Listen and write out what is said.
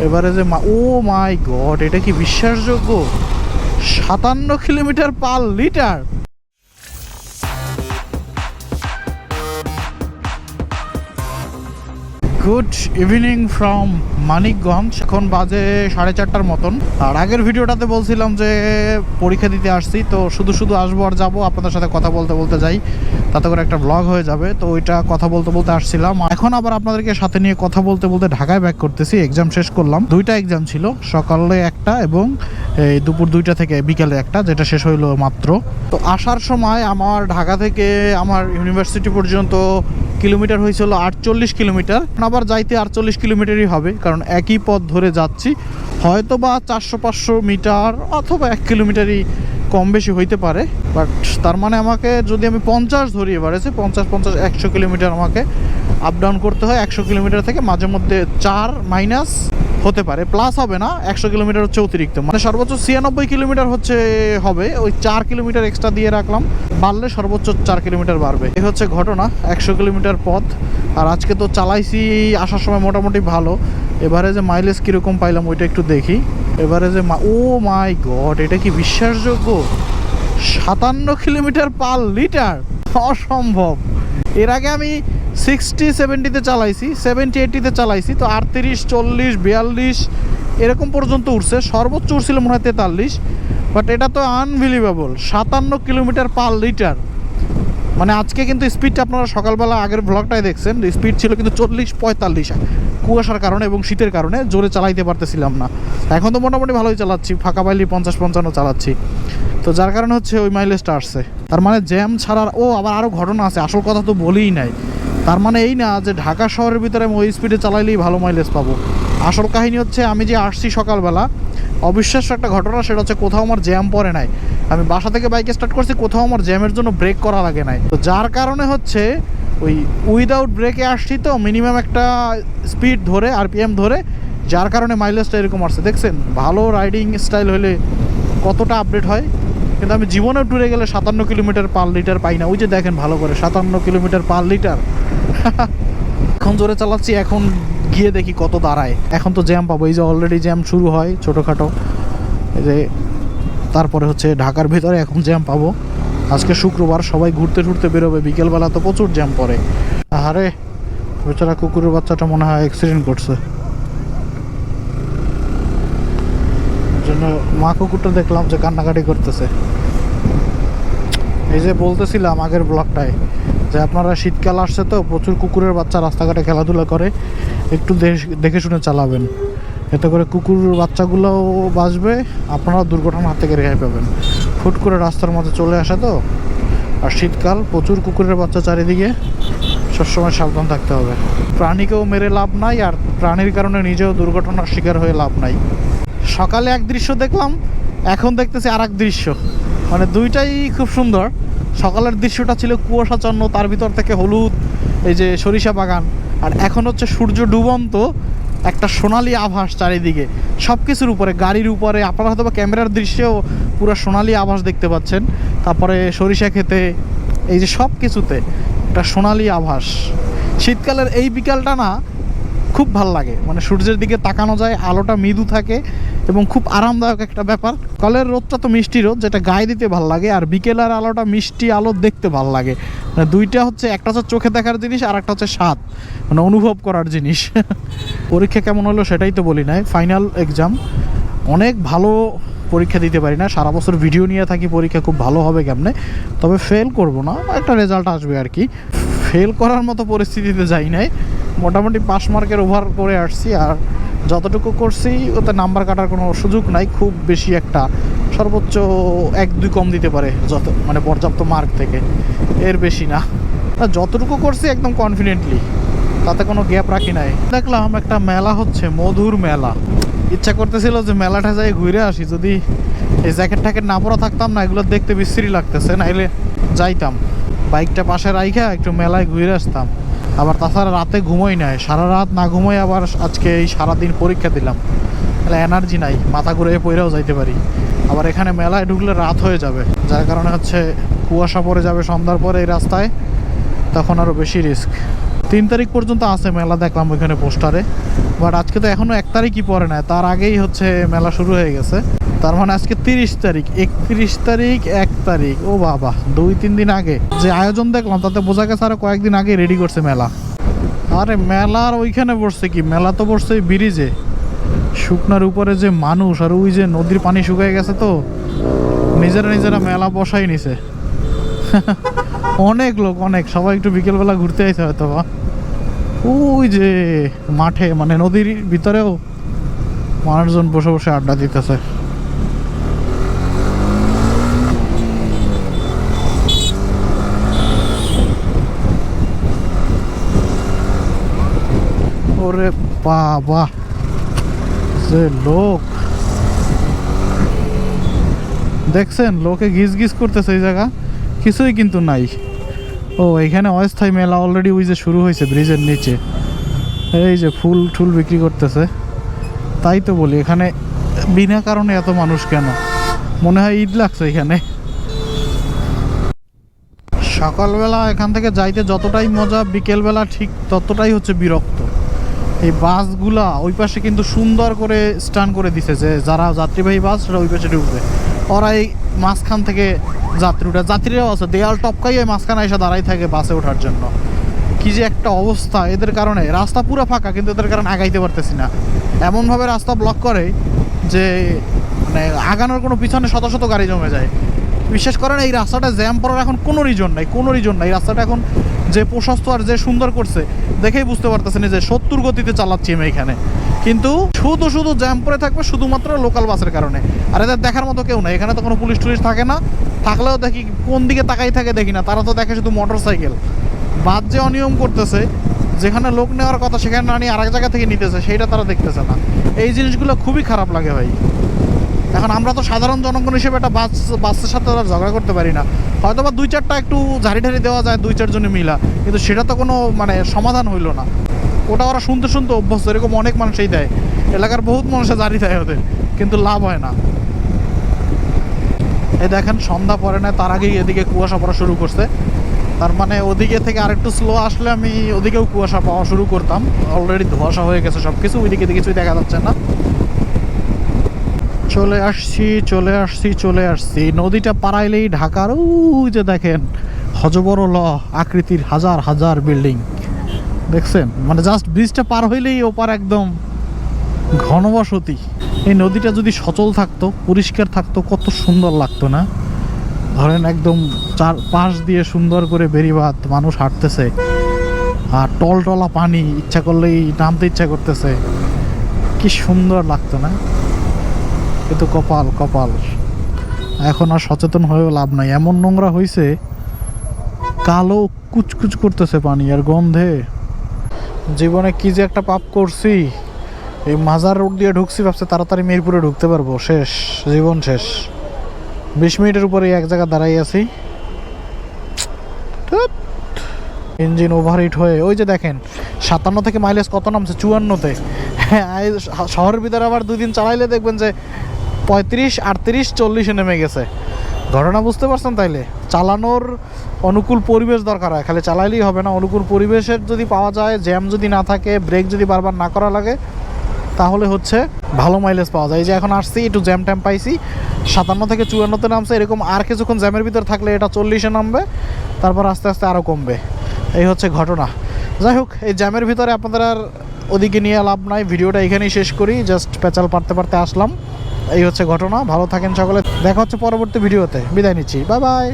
এবারে যে ও মাই গড, এটা কি বিশ্বাসযোগ্য? 57 kilometre per litre. Good evening from Manikganj. এখন বাজে 4:30টার মতন। আর আগের ভিডিওটাতে বলছিলাম যে পরীক্ষা দিতে আসছি, তো শুধু শুধু আসবো আর যাবো, আপনাদের সাথে কথা বলতে বলতে যাই, তাতে করে একটা ব্লগ হয়ে যাবে। তো ওইটা কথা বলতে বলতে আসছিলাম। এখন আবার আপনাদেরকে সাথে নিয়ে কথা বলতে বলতে ঢাকায় ব্যাক করতেছি। এক্সাম শেষ করলাম, 2টা এক্সাম ছিল, সকালে একটা এবং এই দুপুর 2টা থেকে বিকালে একটা, যেটা শেষ হইলো মাত্র। তো আসার সময় আমার ঢাকা থেকে আমার ইউনিভার্সিটি পর্যন্ত কিলোমিটার হয়েছিল 48 কিলোমিটার। আবার যাইতে 48 কিলোমিটারই হবে, কারণ একই পথ ধরে যাচ্ছি। হয়তো বা 400-500 মিটার অথবা 1 কিলোমিটারই কম বেশি হইতে পারে। বাট তার মানে আমাকে যদি আমি 50 ধরি, এবারে 50-100 কিলোমিটার আমাকে আপ ডাউন করতে হয়। 100 কিলোমিটার থেকে মাঝে মধ্যে 4 মাইনাস হতে পারে, প্লাস হবে না। 100 কিলোমিটার হচ্ছে অতিরিক্ত, মানে সর্বোচ্চ 96 কিলোমিটার হচ্ছে হবে। ওই 4 কিলোমিটার এক্সট্রা দিয়ে রাখলাম, বাড়লে সর্বোচ্চ 4 কিলোমিটার বাড়বে। এই হচ্ছে ঘটনা। 100 কিলোমিটার পথ। আর আজকে তো চালাইছি আসার সময় মোটামুটি ভালো। এবারে যে মাইলেজ কীরকম পাইলাম ওইটা একটু দেখি। এবারে যে ও মাই গড, এটা কি বিশ্বাসযোগ্য? 57 কিলোমিটার পার লিটার, অসম্ভব। এর আগে আমি 60-70-তে চালাইছি, 70-80-তে চালাইছি, তো 38-40-42 এরকম পর্যন্ত উঠছে। সর্বোচ্চ উঠছিল মনে হয় 43। বাট এটা তো আনবিলিভেবল, 57 কিলোমিটার পার লিটার। মানে আজকে কিন্তু স্পিডটা আপনারা সকালবেলা আগের ব্লগটাই দেখছেন, স্পিড ছিল কিন্তু 40-45। কুয়াশার কারণে এবং শীতের কারণে জোরে চালাইতে পারতেছিলাম না। এখন তো মোটামুটি ভালোই চালাচ্ছি, ফাঁকা পাইলে 50-55 চালাচ্ছি, তো যার কারণে হচ্ছে ওই মাইলেজটা আসছে। তার মানে জ্যাম ছাড়ার আবার আরও ঘটনা আছে, আসল কথা তো বলিই নাই। তার মানে এই না যে ঢাকা শহরের ভিতরে আমি ওই স্পিডে চালাইলেই ভালো মাইলেজ পাবো। আসল কাহিনী হচ্ছে আমি যে আসছি সকালবেলা, অবিশ্বাস্য একটা ঘটনা, সেটা হচ্ছে কোথাও আমার জ্যাম পড়ে নাই। আমি বাসা থেকে বাইকে স্টার্ট করছি, কোথাও আমার জ্যামের জন্য ব্রেক করা লাগে নাই। তো যার কারণে হচ্ছে ওই উইদাউট ব্রেকে আসছি, তো মিনিমাম একটা স্পিড ধরে, আরপিএম ধরে, যার কারণে মাইলেজটা এরকম আসছে। দেখছেন ভালো রাইডিং স্টাইল হলে কতটা আপডেট হয়। কিন্তু আমি জীবনেও ট্যুরে গেলে 57 কিলোমিটার পার লিটার পাই না। ওই যে দেখেন ভালো করে, 57 কিলোমিটার পার লিটার। এখন জোরে চালাচ্ছি, এখন গিয়ে দেখি কত দাঁড়ায়। এখন তো জ্যাম পাবো, এই যে অলরেডি জ্যাম শুরু হয় ছোটোখাটো, এই যে তারপরে হচ্ছে ঢাকার ভেতরে এখন জ্যাম পাবো। আজকে শুক্রবার, সবাই ঘুরতে ঘুরতে বেরোবে, বিকেলবেলা তো প্রচুর জ্যাম পড়ে। আরে বেচারা কুকুরের বাচ্চাটা মনে হয় অ্যাক্সিডেন্ট করছে, জন্য মা কুকুরটা দেখলাম যে কান্নাকাটি করতেছে। এই যে বলতেছিলাম আগের ব্লগটায় যে আপনারা শীতকাল আসছে তো প্রচুর কুকুরের বাচ্চা রাস্তাঘাটে খেলাধুলা করে, একটু দেখে শুনে চালাবেন। এতে করে কুকুরের বাচ্চাগুলোও বাঁচবে, আপনারাও দুর্ঘটনার হাত থেকে রেহাই পাবেন। ফুট করে রাস্তার মধ্যে চলে আসে তো, আর শীতকাল, প্রচুর কুকুরের বাচ্চা চারিদিকে, সবসময় সাবধান থাকতে হবে। প্রাণীকেও মেরে লাভ নাই, আর প্রাণীর কারণে নিজেও দুর্ঘটনার শিকার হয়ে লাভ নাই। সকালে এক দৃশ্য দেখলাম, এখন দেখতেছি আর এক দৃশ্য, মানে দুইটাই খুব সুন্দর। সকালের দৃশ্যটা ছিল কুয়াশাচ্ছন্ন, তার ভিতর থেকে হলুদ এই যে সরিষা বাগান, আর এখন হচ্ছে সূর্য ডুবন্ত, একটা সোনালি আভাস চারিদিকে, সব কিছুর উপরে, গাড়ির উপরে। আপনারা হয়তো বা ক্যামেরার দৃশ্যেও পুরো সোনালি আভাস দেখতে পাচ্ছেন। তারপরে সরিষা খেতে, এই যে সব কিছুতে একটা সোনালি আভাস। শীতকালের এই বিকালটা না খুব ভাল লাগে, মানে সূর্যের দিকে তাকানো যায়, আলোটা মৃদু থাকে এবং খুব আরামদায়ক একটা ব্যাপার। সকালের রোদটা তো মিষ্টি রোদ, যেটা গায়ে দিতে ভাল লাগে, আর বিকেলের আলোটা মিষ্টি আলো দেখতে ভাল লাগে। মানে দুইটা হচ্ছে, একটা হচ্ছে চোখে দেখার জিনিস, আর একটা হচ্ছে স্বাদ, মানে অনুভব করার জিনিস। পরীক্ষা কেমন হলো সেটাই তো বলি নাই। ফাইনাল এক্সাম, অনেক ভালো পরীক্ষা দিতে পারি না, সারা বছর ভিডিও নিয়ে থাকি পরীক্ষা খুব ভালো হবে কেমনে, তবে ফেল করব না, একটা রেজাল্ট আসবে আর কি। ফেল করার মতো পরিস্থিতিতে যাই নাই, মোটামুটি পাস মার্কের ওভার করে আসছি। আর যতটুকু করছি ওতে নাম্বার কাটার কোনো সুযোগ নাই, খুব বেশি একটা, সর্বোচ্চ 1-2 কম দিতে পারে, যত মানে পর্যাপ্ত মার্ক থেকে, এর বেশি না। যতটুকু করছি একদম কনফিডেন্টলি, তাতে কোনো গ্যাপ রাখি নাই। দেখলাম একটা মেলা হচ্ছে, মধুর মেলা। ইচ্ছা করতেছিল যে মেলাটা যাই ঘুরে আসি, যদি এই জ্যাকেট ট্যাকেট না পরা থাকতাম না, এগুলো দেখতে বিশ্রী লাগতেছে, নাইলে যাইতাম বাইকটা পাশে রাইখা একটু মেলায় ঘুরে আসতাম। আবার তাছাড়া রাতে ঘুমোই নাই, সারা রাত না ঘুমোই, আবার আজকে এই সারাদিন পরীক্ষা দিলাম, তাহলে এনার্জি নাই, মাথা ঘুরে পইরাও যাইতে পারি। আবার এখানে মেলায় ঢুকলে রাত হয়ে যাবে, যার কারণে হচ্ছে কুয়াশা পড়ে যাবে সন্ধ্যার পরে এই রাস্তায়, তখন আরও বেশি রিস্ক। 3 তারিখ পর্যন্ত আছে মেলা, দেখলাম ওইখানে পোস্টারে। বাট আজকে তো এখনও 1 তারিখই পরে না, তার আগেই হচ্ছে মেলা শুরু হয়ে গেছে। তার মানে আজকে 30 তারিখ, 31 তারিখ, 1 তারিখ, ও বাবা 2-3 দিন আগে যে আয়োজন দেখলাম তাতে বোঝা গেছে আরো কয়েকদিন আগে রেডি করছে মেলা। আরে মেলার ওইখানে বসছে কি, মেলা তো বসছে ব্রিজে, শুকনার উপরে যে মানুষ, আর ওই যে নদীর পানি শুকিয়ে গেছে তো নিজেরা মেলা বসাই নিছে। অনেক লোক, অনেক, সবাই একটু বিকেলবেলা ঘুরতে আইছে হয়তো বা। ওই যে মাঠে মানে নদীর ভিতরেও মানুষজন বসে বসে আড্ডা দিতেছে। ওরে বাবা যে লোক, দেখছেন লোকে গিজ গিজ করতেছে, এই জায়গা কিছুই কিন্তু নাই। ও এখানে অস্থায়ী মেলা অলরেডি ওই যে শুরু হয়েছে ব্রিজের নিচে, এই যে ফুল টুল বিক্রি করতেছে। তাই তো বলি এখানে বিনা কারণে এত মানুষ কেন, মনে হয় ঈদ লাগছে এখানে। সকালবেলা এখান থেকে যাইতে যতটাই মজা, বিকেলবেলা ঠিক ততটাই হচ্ছে বিরক্ত। এই বাসগুলা ওই পাশে কিন্তু সুন্দর করে স্ট্যান্ড করে দিছে, যে যারা যাত্রীবাহী বাস সেটা ওই পাশে ঢুকবে, ওরা এই মাঝখান থেকে যাত্রীরাও আছে দেয়াল টপকাই ওই মাঝখানে এসে দাঁড়াই থাকে বাসে ওঠার জন্য। কি যে একটা অবস্থা এদের কারণে, রাস্তা পুরো ফাঁকা কিন্তু এদের কারণে আগাইতে পারতেছি না। এমনভাবে রাস্তা ব্লক করে যে মানে আগানোর কোনো পিছনে শত শত গাড়ি জমে যায়। বিশেষ করেন এই রাস্তাটা জ্যাম পড়ার এখন কোনো রিজন নাই, কোনো রিজন নাই। রাস্তাটা এখন যে প্রশস্ত আর যে সুন্দর করছে দেখেই বুঝতে পারতেছেন যে 70 গতিতে চালাচ্ছি আমি এখানে, কিন্তু শুধু জ্যাম পড়ে থাকবে শুধুমাত্র লোকাল বাসের কারণে। আর এদের দেখার মতো কেউ নাই, এখানে তো কোনো পুলিশ টুলিশ থাকে না, থাকলেও দেখি কোন দিকে তাকাই থাকে দেখি না, তারা তো দেখে শুধু মোটর সাইকেল। বাস যে অনিয়ম করতেছে, যেখানে লোক নেওয়ার কথা সেখানে না নিয়ে আরেক জায়গা থেকে নিতেছে, সেইটা তারা দেখতেছে না। এই জিনিসগুলো খুবই খারাপ লাগে ভাই। এখন আমরা তো সাধারণ জনগণ হিসেবে একটা বাসের সাথে আর ঝগড়া করতে পারি না, হয়তো বা 2-4টা একটু ঝাড়ি ঢাড়ি দেওয়া যায় 2-4 জনে মিলা, কিন্তু সেটা তো কোনো মানে সমাধান হইল না। ওটা ওরা শুনতে অভ্যস্ত, এরকম অনেক মানুষই দেয়, এলাকার বহুত মানুষে জারি দেয় ওদের, কিন্তু লাভ হয় না। এই দেখেন সন্ধ্যা পরে না, তার আগেই এদিকে কুয়াশা পড়া শুরু করছে। তার মানে ওদিকে থেকে আরেকটু স্লো আসলে আমি ওদিকেও কুয়াশা পাওয়া শুরু করতাম। অলরেডি ধোঁয়াশা হয়ে গেছে সব কিছু, ওইদিকে কিছুই দেখা যাচ্ছে না। চলে আসছি নদীটা পাড়াইলেই ঢাকার ওই যে দেখেন হজবড় আকৃতির হাজার বিল্ডিং দেখছেন, মানে জাস্ট ব্রিজটা পার হইলেই ওপার একদম ঘনবসতি। এই নদীটা যদি সচল থাকতো, পরিষ্কার থাকতো, কত সুন্দর লাগতো না? ধরেন একদম চারপাশ দিয়ে সুন্দর করে বেড়িবাঁধ, মানুষ হাঁটতেছে, আর টলটলা পানি, ইচ্ছা করলেই নামতে ইচ্ছা করতেছে, কি সুন্দর লাগতো না? কিন্তু কপাল এখন আর সচেতন হয়েও লাভ নাই, এমন নোংরা হয়েছে, কালো কুচকুচ করতেছে পানি আর গন্ধে। জীবনে কি যে একটা পাপ করছি, এই মাজার রোড দিয়ে ঢুকছি, ভাবছে তাড়াতাড়ি মিরপুরে ঢুকতে পারবো, শেষ, জীবন শেষ। 20 মিনিটের উপরে এক জায়গায় দাঁড়াই আছি, ইঞ্জিন ওভারহিট হয়ে। ওই যে দেখেন 57 থেকে মাইলেজ কত নামছে, 54-তে। হ্যাঁ, শহরের ভিতরে আবার 2 দিন চালাইলে দেখবেন যে 35, 38, 40-এ নেমে গেছে। ঘটনা বুঝতে পারছেন? তাইলে চালানোর অনুকূল পরিবেশ দরকার হয়, খালি চালাইলেই হবে না, অনুকূল পরিবেশের যদি পাওয়া যায়, জ্যাম যদি না থাকে, ব্রেক যদি বারবার না করা লাগে, তাহলে হচ্ছে ভালো মাইলেজ পাওয়া যায়। এই যে এখন আসছি একটু জ্যাম ট্যাম পাইছি, 57 থেকে 54-তে নামছে, এরকম আর কিছুক্ষণ জ্যামের ভিতর থাকলে এটা 40-এ নামবে, তারপর আস্তে আস্তে আরও কমবে। এই হচ্ছে ঘটনা। যাই হোক, এই জ্যামের ভিতরে আপনাদের আর ওদিকে নিয়ে লাভ নাই, ভিডিওটা এখানেই শেষ করি, জাস্ট পেঁচাল পারতে আসলাম। এই হচ্ছে ঘটনা। ভালো থাকেন সকলে, দেখা হচ্ছে পরবর্তী ভিডিওতে, বিদায় নিচ্ছি, বাই বাই।